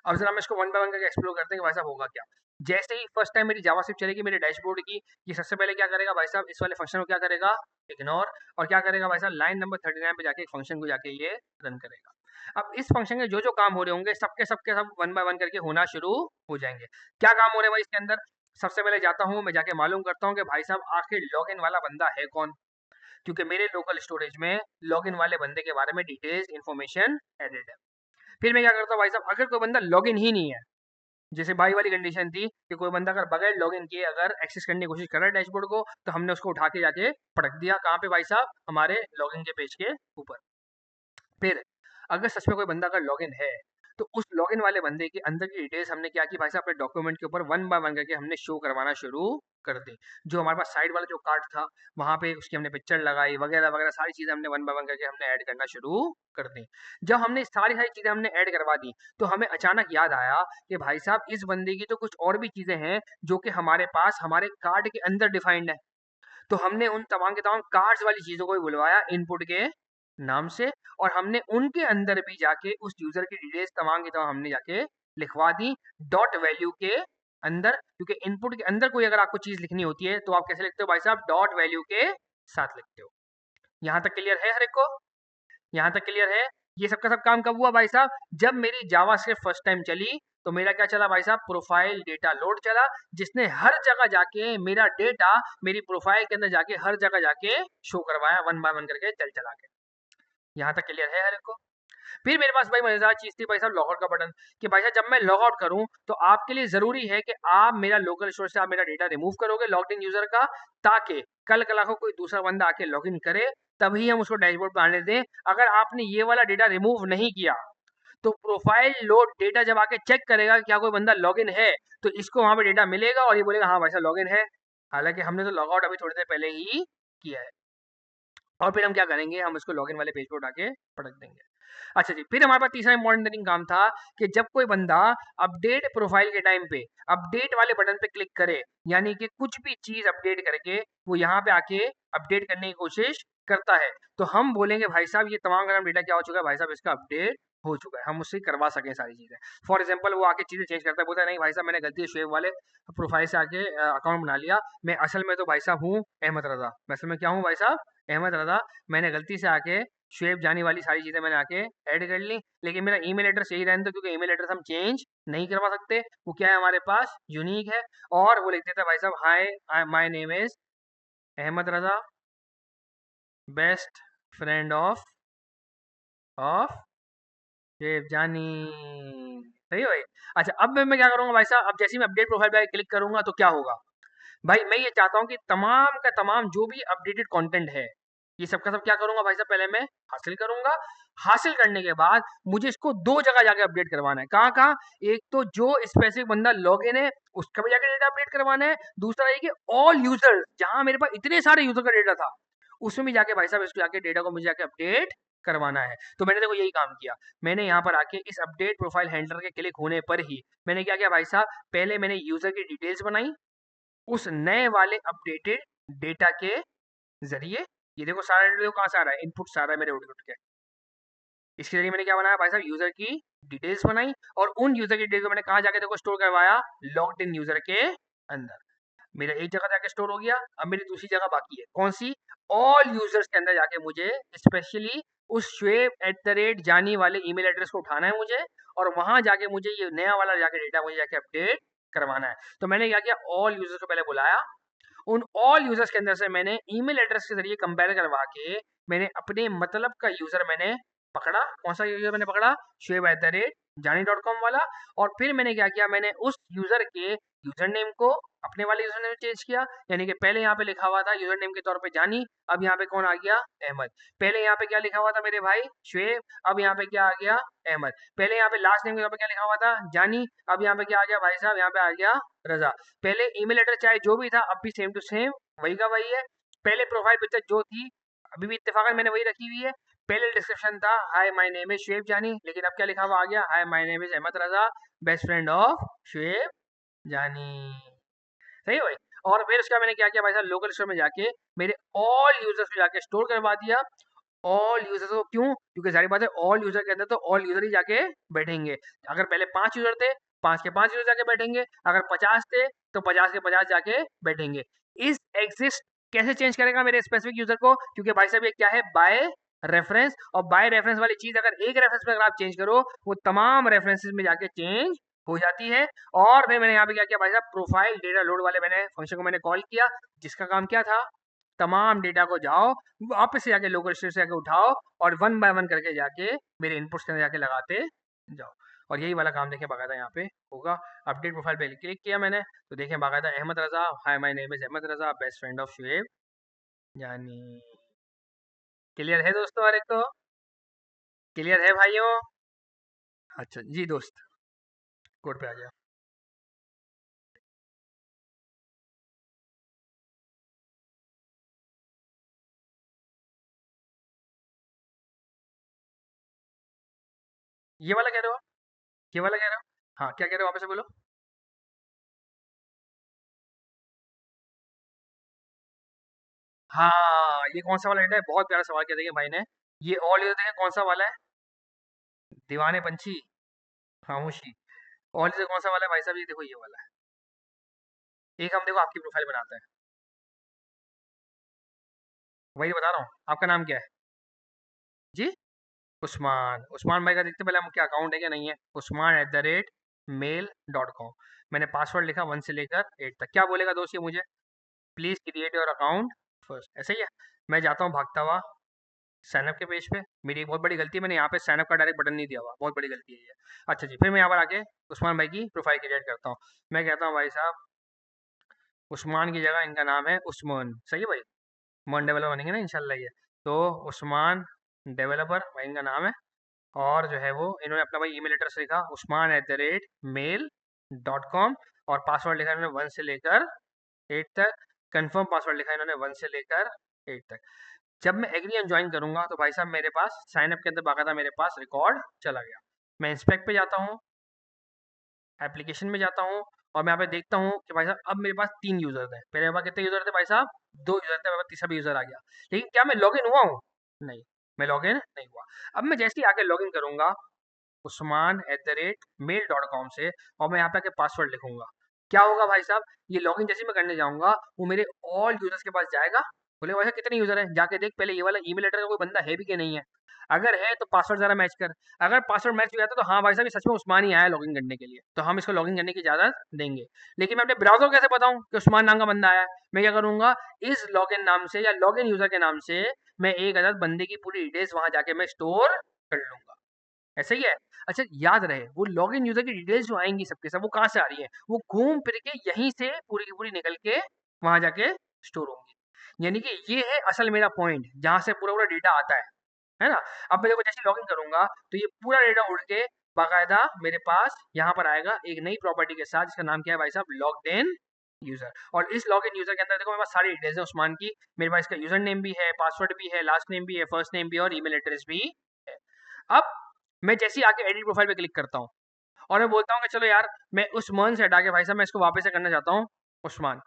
अब जरा हम इसको वन बाय वन करके एक्सप्लोर करते हैं कि भाई साहब होगा क्या। जैसे ही फर्स्ट टाइम मेरी जावास्क्रिप्ट चलेगी मेरे डैशबोर्ड की, ये सबसे पहले क्या करेगा भाई साहब, इस वाले फंक्शन को क्या करेगा, इग्नोर, और क्या करेगा भाई साहब लाइन नंबर 39 पे जाके एक फंक्शन को जाके ये रन करेगा। अब इस फंक्शन के जो जो काम हो रहे होंगे सबके सब वन बाय वन करके होना शुरू हो जाएंगे। क्या काम हो रहे हैं भाई इसके अंदर, सबसे पहले जाता हूँ मैं जाके मालूम करता हूँ कि भाई साहब आखिर लॉगिन वाला बंदा है कौन, क्योंकि मेरे लोकल स्टोरेज में लॉगिन वाले बंदे के बारे में डिटेल्स इन्फॉर्मेशन एडेड है। फिर मैं क्या करता हूँ भाई साहब, अगर कोई बंदा लॉगिन ही नहीं है, जैसे भाई वाली कंडीशन थी कि कोई बंदा अगर बगैर लॉगिन किए अगर एक्सेस करने की कोशिश कर रहा है डैशबोर्ड को, तो हमने उसको उठा के जाके पटक दिया कहाँ पे भाई साहब, हमारे लॉगिन के पेज के ऊपर। फिर अगर सच में कोई बंदा अगर लॉगिन है तो उस लॉगिन वाले बंदे के अंदर की डिटेल्स हमने क्या की भाई साहब, अपने डॉक्यूमेंट के ऊपर वन बाय वन करके हमने शो करवाना शुरू कर दी। जो हमारे पास साइड वाला जो कार्ड था वहां पे उसकी हमने पिक्चर लगाई वगैरह वगैरह सारी चीजें हमने वन बाय वन करके हमने ऐड करना शुरू कर दी। जब हमने सारी सारी चीजें हमने ऐड करवा दी तो हमें अचानक याद आया कि भाई साहब इस बंदे की तो कुछ और भी चीजें हैं जो कि हमारे पास हमारे कार्ड के अंदर डिफाइंड है। तो हमने उन तमाम के तमाम कार्ड्स वाली चीज़ों को भी बुलवाया इनपुट के नाम से, और हमने उनके अंदर भी जाके उस यूज़र की डिटेल्स तमाम की तमाम हमने जाके लिखवा दी डॉट वैल्यू के अंदर, क्योंकि इनपुट के अंदर कोई अगर आपको चीज लिखनी होती है तो आप कैसे लिखते हो भाई साहब, डॉट वैल्यू के साथ लिखते हो। यहाँ तक क्लियर है हर एक को? यहाँ तक क्लियर है? ये सबका सब काम कब हुआ भाई साहब, जब मेरी जावास्क्रिप्ट फर्स्ट टाइम चली तो मेरा क्या चला भाई साहब, प्रोफाइल डेटा लोड चला, जिसने हर जगह जाके मेरा डेटा मेरी प्रोफाइल के अंदर जाके हर जगह जाके शो करवाया, वन बाय वन करके चला के। यहाँ तक क्लियर है हर एक को? फिर मेरे पास भाई मजेदार चीज थी भाई साहब, लॉगआउट का बटन, कि भाई साहब जब मैं लॉग आउट करूं तो आपके लिए जरूरी है कि आप मेरा लोकल स्टोर से आप मेरा डेटा रिमूव करोगे लॉग्ड इन यूजर का, ताकि कल कला को कोई दूसरा बंदा आके लॉग इन करे तभी हम उसको डैशबोर्ड पर आने दें। अगर आपने ये वाला डेटा रिमूव नहीं किया तो प्रोफाइल लोड डेटा जब आके चेक करेगा कि क्या कोई बंदा लॉग इन है, तो इसको वहां पे डेटा मिलेगा और ये बोलेगा हाँ भाई साहब लॉग इन है, हालांकि हमने तो लॉग आउट अभी थोड़ी देर पहले ही किया है। और फिर हम क्या करेंगे, हम इसको लॉगिन वाले पेज पे उठा के पटक देंगे। अच्छा जी, फिर हमारे पास तीसरा इंपॉर्टेंट काम था कि जब कोई बंदा अपडेट प्रोफाइल के टाइम पे अपडेट वाले बटन पे क्लिक करे, यानी कि कुछ भी चीज अपडेट करके वो यहाँ पे आके अपडेट करने की कोशिश करता है, तो हम बोलेंगे भाई साहब ये तमाम गरम डेटा क्या हो चुका है भाई साहब, इसका अपडेट हो चुका है, हम उससे करवा सकें सारी चीजें। फॉर एग्जाम्पल वो आके चीजें चेंज करता है, बोलता है नहीं भाई साहब मैंने गलती से शेव वाले प्रोफाइल से आके अकाउंट बना लिया, मैं असल में तो भाई साहब हूँ अहमद रजा, मैं असल में क्या हूँ भाई साहब, अहमद रजा, मैंने गलती से आके शुएब जानी वाली सारी चीज़ें मैंने आके ऐड कर ली, लेकिन मेरा ईमेल एड्रेस यही रहने दो, क्योंकि ईमेल एड्रेस हम चेंज नहीं करवा सकते, वो क्या है हमारे पास यूनिक है। और वो लिख देता है भाई साहब hi my name is Ahmed Raza, best friend of Shoaib Jani. सही है भाई। अच्छा अब मैं क्या करूंगा भाई साहब, अब जैसे ही मैं अपडेट प्रोफाइल पे क्लिक करूंगा तो क्या होगा भाई, मैं ये चाहता हूँ कि तमाम का तमाम जो भी अपडेटेड कंटेंट है ये सब का सब क्या करूंगा भाई साहब, पहले मैं हासिल करूंगा, हासिल करने के बाद मुझे इसको दो जगह जाके अपडेट करवाना है। कहाँ कहाँ? एक तो जो स्पेसिफिक बंदा लॉग इन है उसका भी जाके डेटा अपडेट करवाना है, दूसरा ये कि ऑल यूजर्स जहां मेरे पास इतने सारे यूजर का डेटा था उसमें भी जाके भाई साहब इसको जाके डेटा को मुझे जाके अपडेट करवाना है। तो मैंने देखो यही काम किया, मैंने यहाँ पर आके इस अपडेट प्रोफाइल हैंडलर के क्लिक होने पर ही मैंने क्या किया भाई साहब, पहले मैंने यूजर की डिटेल्स बनाई उस नए वाले अपडेटेड डेटा के जरिए। ये देखो सारा डेटा कहाँ से आ रहा है, इनपुट से आ रहा है मेरे आउटपुट के। इसके जरिए मैंने क्या बनाया भाई साहब, यूजर की डिटेल्स बनाई, और उन यूजर की डिटेल्स को मैंने कहाँ जाके देखो स्टोर करवाया, लॉग्ड इन यूजर के अंदर। मेरा एक जगह जाके स्टोर हो गया, अब मेरी दूसरी जगह बाकी है, कौन सी, ऑल यूजर्स के अंदर जाके मुझे स्पेशली उस शुएब @जानी वाले ईमेल एड्रेस को उठाना है मुझे, और वहां जाके मुझे ये नया वाला जाके डेटा मुझे जाके अपडेट करवाना है। तो मैंने क्या किया, ऑल यूजर्स को पहले बुलाया, उन ऑल यूजर्स के अंदर से मैंने ईमेल एड्रेस के जरिए कंपेयर करवा के मैंने अपने मतलब का यूजर मैंने पकड़ा। कौन सा यूजर मैंने पकड़ा, शुएब@जानी.com वाला। और फिर मैंने क्या किया, मैंने उस यूजर के यूजर नेम को अपने वाले यूजर नेम चेंज किया, यानी कि पहले यहाँ पे लिखा हुआ था यूजर नेम के तौर पे जानी, अब यहाँ पे कौन आ गया, अहमद। पहले यहाँ पे क्या लिखा हुआ था मेरे भाई, शुएब, अब यहाँ पे क्या आ गया, अहमद। पहले यहाँ पे लास्ट नेम के तौर पे क्या लिखा हुआ था, जानी, अब यहाँ पे क्या आ गया भाई साहब, यहाँ पे आ गया रजा। पहले ईमेल एड्रेस चाहे जो भी था अब भी सेम टू सेम वही का वही है। पहले प्रोफाइल पिक्चर जो थी अभी भी इत्तेफाकन मैंने वही रखी हुई है। पहले डिस्क्रिप्शन था hi my name is Shoaib Jani, लेकिन अब क्या लिखा हुआ आ गया, hi my name is Ahmed Raza, best friend of Shoaib Jani. सही है भाई। और फिर उसका मैंने क्या किया भाई साहब, लोकल स्टोर में जाके मेरे ऑल यूजर्स को जाके स्टोर करवा दिया। ऑल यूजर्स को क्यों, क्योंकि सारी बात है ऑल यूजर के अंदर तो ऑल यूजर ही जाके बैठेंगे। अगर पहले 5 यूजर थे, 5 के 5 यूजर जाके बैठेंगे, अगर 50 थे तो 50 के 50 जाके बैठेंगे। इस एग्जिस्ट कैसे चेंज करेगा मेरे स्पेसिफिक यूजर को, क्योंकि भाई साहब ये क्या है, बाय रेफरेंस, और बाय रेफरेंस वाली चीज अगर एक रेफरेंस में अगर आप चेंज करो वो तमाम रेफरेंसेस में जाके चेंज हो जाती है। और फिर मैंने यहाँ पे क्या किया भाई साहब, प्रोफाइल डेटा लोड वाले मैंने फंक्शन को मैंने कॉल किया, जिसका काम क्या था, तमाम डेटा को जाओ वापस से जाके लोकल स्टोर से जाके उठाओ और वन बाय वन करके जाके मेरे इनपुट्स के अंदर जाके लगाते जाओ। और यही वाला काम देखें बाकायदा यहाँ पे होगा। अपडेट प्रोफाइल पे क्लिक किया मैंने तो देखें बाकायदा Ahmed Raza, hi my name is Ahmed Raza, best friend of Shoaib यानी। क्लियर है दोस्तों, हर एक को क्लियर है भाइयों? अच्छा जी दोस्त, कोड पे आ गया। ये वाला कह रहे हो? ये वाला कह रहे हो? हाँ क्या कह रहे हो, वापस से बोलो। हाँ ये कौन सा वाला डेटा है, बहुत प्यारा सवाल किया देखिए भाई ने। ये ऑल यूजर देखें कौन सा वाला है, दीवाने पंछी खामोशी। ऑल यूजर कौन सा वाला है भाई साहब, ये देखो ये वाला है। एक हम देखो आपकी प्रोफाइल बनाते हैं, वही बता रहा हूँ। आपका नाम क्या है जी? उस्मान। उस्मान भाई का देखते पहले हम क्या अकाउंट है क्या नहीं है। usman@mail.com। मैंने पासवर्ड लिखा 1 से लेकर 8 तक। क्या बोलेगा दोस्त ये मुझे? Please create your account first, ऐसा ही है। मैं जाता हूँ भागता हुआ साइनअप के पेज पे। मेरी एक बहुत बड़ी गलती है, मैंने यहाँ पे साइनअप का डायरेक्ट बटन नहीं दिया हुआ, बहुत बड़ी गलती है ये। अच्छा जी, फिर मैं यहाँ पर आके उस्मान भाई की प्रोफाइल क्रिएट करता हूँ। मैं कहता हूँ भाई साहब उस्मान की जगह इनका नाम है उस्मान, सही है भाई। उस्मान डेवलपर बनेंगे ना इंशाल्लाह ये। तो उस्मान डेवलपर भाई इनका नाम है। और जो है वो इन्होंने अपना भाई ईमेल एड्रेस लिखा usman@mail.com। और पासवर्ड लिखा इन्होंने 1 से लेकर 8 तक। कंफर्म पासवर्ड लिखा इन्होंने 1 से लेकर 8 तक। जब मैं एग्री एंड ज्वाइन करूंगा तो भाई साहब मेरे पास साइन अप के अंदर बाकायदा मेरे पास रिकॉर्ड चला गया। मैं इंस्पेक्ट पे जाता हूँ, एप्लीकेशन में जाता हूँ, और मैं यहाँ पे देखता हूँ कि भाई साहब अब मेरे पास 3 यूजर थे। पहले मेरे पास कितने यूजर थे भाई साहब? 2 यूजर थे, मेरे पास तीसरा भी यूजर आ गया। लेकिन क्या मैं लॉगिन हुआ हूँ? नहीं, मैं लॉगिन नहीं हुआ। अब मैं जैसे ही आके लॉगिन करूंगा usman@mail.com से, और मैं यहाँ पे आके पासवर्ड लिखूंगा, क्या होगा भाई साहब? ये लॉगिन जैसे ही मैं करने जाऊंगा वो मेरे ऑल यूजर्स के पास जाएगा। बोले भाई साहब कितने यूजर हैं, जाके देख पहले ये वाला ईमेल एड्रेस का कोई बंदा है भी कि नहीं है। अगर है तो पासवर्ड जरा मैच कर। अगर पासवर्ड मैच हो जाता है तो हाँ भाई साहब ये सच में उस्मान ही आया लॉगिन करने के लिए, तो हम इसको लॉगिन करने की इजाजत देंगे। लेकिन मैं अपने ब्राउजर कैसे बताऊं कि उस्मान नाम का बंदा आया है? मैं क्या करूंगा, इस लॉगिन नाम से या लॉगिन यूजर के नाम से मैं एक अदद बंदे की पूरी डिटेल्स वहां जाके मैं स्टोर कर लूंगा। ऐसा ही है। अच्छा याद रहे, वो लॉगिन यूजर की डिटेल्स जो आएंगी सबके सब, वो कहाँ से आ रही है? वो घूम फिर के यहीं से पूरी की पूरी निकल के वहां जाके स्टोर होंगी। यानी कि ये है असल मेरा पॉइंट, जहां से पूरा पूरा डेटा आता है ना। अब मैं देखो जैसे लॉगिन करूंगा तो ये पूरा डेटा उड़ के बाकायदा मेरे पास यहाँ पर आएगा एक नई प्रॉपर्टी के साथ, जिसका नाम क्या है भाई साहब? Logged in user. और इस लॉगिन यूजर के अंदर देखो मेरे पास सारी डिटेल्स है उस्मान की। मेरे पास इसका यूजर नेम भी है, पासवर्ड भी है, लास्ट नेम भी है, फर्स्ट नेम भी है, और ईमेल एड्रेस भी है। अब मैं जैसे ही आके एडिट प्रोफाइल पे क्लिक करता हूँ और मैं बोलता हूँ कि चलो यार मैं उस्मान से हटा के भाई साहब मैं इसको वापस से करना चाहता हूँ उस्मान।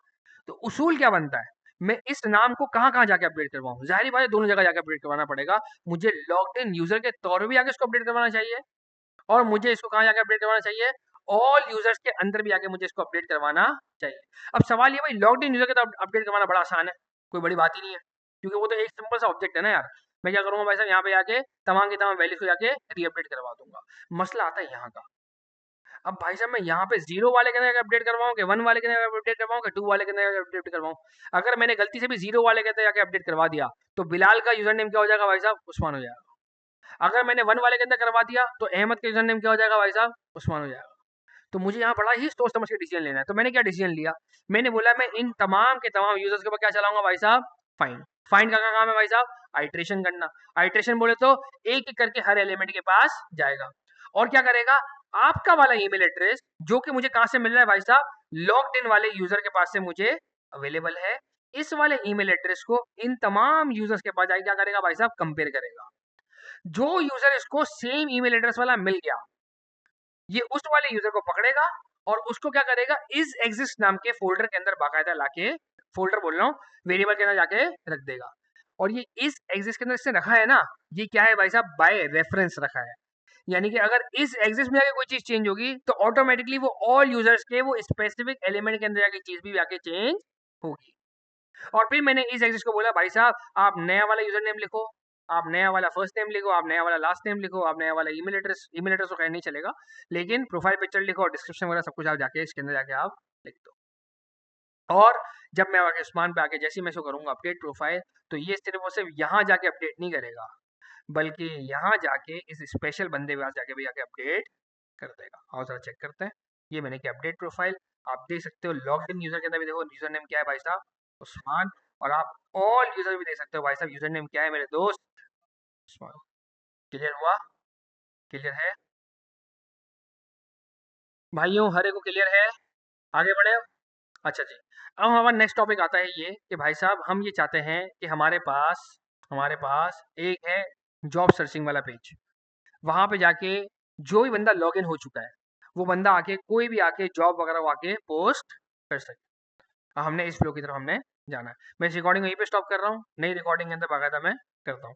तो उसूल क्या बनता है? मैं इस नाम को कहाँ कहाँ जाके अपडेट करवाऊँ? जाहिर बात है दोनों जगह जाके अपडेट करवाना पड़ेगा। मुझे लॉग्ड इन यूजर के तौर पर भी आगे इसको अपडेट करवाना चाहिए, और मुझे इसको कहाँ जाके अपडेट करवाना चाहिए? ऑल यूजर्स के अंदर भी आके मुझे इसको अपडेट करवाना चाहिए। अब सवाल ये भाई लॉग्ड इन यूजर के तो अपडेट करवाना बड़ा आसान है, कोई बड़ी बात ही नहीं है, क्योंकि वो तो एक सिंपल सा ऑब्जेक्ट है ना यार। मैं क्या करूंगा भाई साहब, यहाँ पे जाके तमाम की तमाम वैल्यूज को जाके रीअपडेट करवा दूंगा। मसला आता है यहाँ का। अब भाई साहब मैं यहाँ पे 0 वाले के अंदर अपडेट करवाऊँ कि 1 वाले के अंदर अपडेट करवाऊँ कि 2 वाले के अंदर अपडेट करवाऊँ? अगर मैंने गलती से भी 0 वाले के अंदर जाके अपडेट करवा दिया तो बिलाल का यूजर नेम क्या हो जाएगा भाई साहब? उस्मान हो जाएगा। अगर मैंने 1 वाले के अंदर करवा दिया तो अहमद का यूजर नेम क्या हो जाएगा भाई साहब? उस्मान हो जाएगा। तो मुझे यहाँ बड़ा ही सोच समझ के डिसीजन लेना है। तो मैंने क्या डिसीजन लिया? मैंने बोला मैं इन तमाम के तमाम यूजर्स के ऊपर क्या चलाऊंगा भाई साहब? फाइंड। फाइंड का क्या काम है भाई साहब? आइट्रेशन करना। आइट्रेशन बोले तो एक एक करके हर एलिमेंट के पास जाएगा, और क्या करेगा? आपका वाला ईमेल एड्रेस जो कि मुझे कहां से मिल रहा है भाई साहब? लॉग्ड इन वाले यूजर के पास से मुझे अवेलेबल है। इस वाले ईमेल एड्रेस को इन तमाम यूजर्स के पास जाके क्या करेगा भाई साहब? कंपेयर करेगा। जो यूजर इसको सेम ईमेल एड्रेस वाला मिल गया, ये उस वाले यूजर को पकड़ेगा और उसको क्या करेगा? इस एग्जिस्ट नाम के फोल्डर के अंदर बाकायदा लाके, फोल्डर बोल रहा हूँ, वेरिएबल के अंदर जाके रख देगा। और ये इस एग्जिस्ट के अंदर इसने रखा है ना, ये क्या है भाई साहब? बाय रेफरेंस रखा है। यानी कि अगर इस एग्जिस्ट में जाके कोई चीज चेंज होगी तो ऑटोमेटिकली वो ऑल यूजर्स के वो स्पेसिफिक एलिमेंट के अंदर जाके चीज भी जाके चेंज होगी। और फिर मैंने इस एग्जिस्ट को बोला भाई साहब आप नया वाला यूजर नेम लिखो, आप नया वाला फर्स्ट नेम लिखो, आप नया वाला लास्ट नेम लिखो, आप नया वाला ईमेल एड्रेस तो खैर नहीं चलेगा, लेकिन प्रोफाइल पिक्चर लिखो और डिस्क्रिप्शन वगैरह सब कुछ आप जाके इसके अंदर जाके आप लिख दो। और जब मैं आगे उस्मान पे आके जैसे ही मैं इसको करूंगा अपडेट प्रोफाइल, तो ये सिर्फ और सिर्फ यहाँ जाके अपडेट नहीं करेगा, बल्कि यहाँ जाके इस स्पेशल बंदे के पास जाके भी जाके अपडेट कर देगा। आओ जरा चेक करते हैं। ये मैंने किया अपडेट प्रोफाइल। आप देख सकते हो लॉग्ड इन यूजर के अंदर भी देखो यूजर नेम क्या है भाई साहब? उस्मान। और आप ऑल यूजर भी देख सकते हो भाई साहब यूजर नेम क्या है मेरे दोस्त? उस्मान। क्लियर हुआ? क्लियर है भाइयों? हरे को क्लियर है? आगे बढ़े? अच्छा जी। अब हमारा नेक्स्ट टॉपिक आता है ये कि भाई साहब हम ये चाहते हैं कि हमारे पास एक है जॉब सर्चिंग वाला पेज। वहां पे जाके जो भी बंदा लॉग इन हो चुका है वो बंदा आके कोई भी आके जॉब वगैरह वो आके पोस्ट कर सके। हमने इस फ्लो की तरफ हमने जाना है। मैं इस रिकॉर्डिंग को यहीं पे स्टॉप कर रहा हूँ, नई रिकॉर्डिंग के अंदर बाकायदा मैं करता हूँ।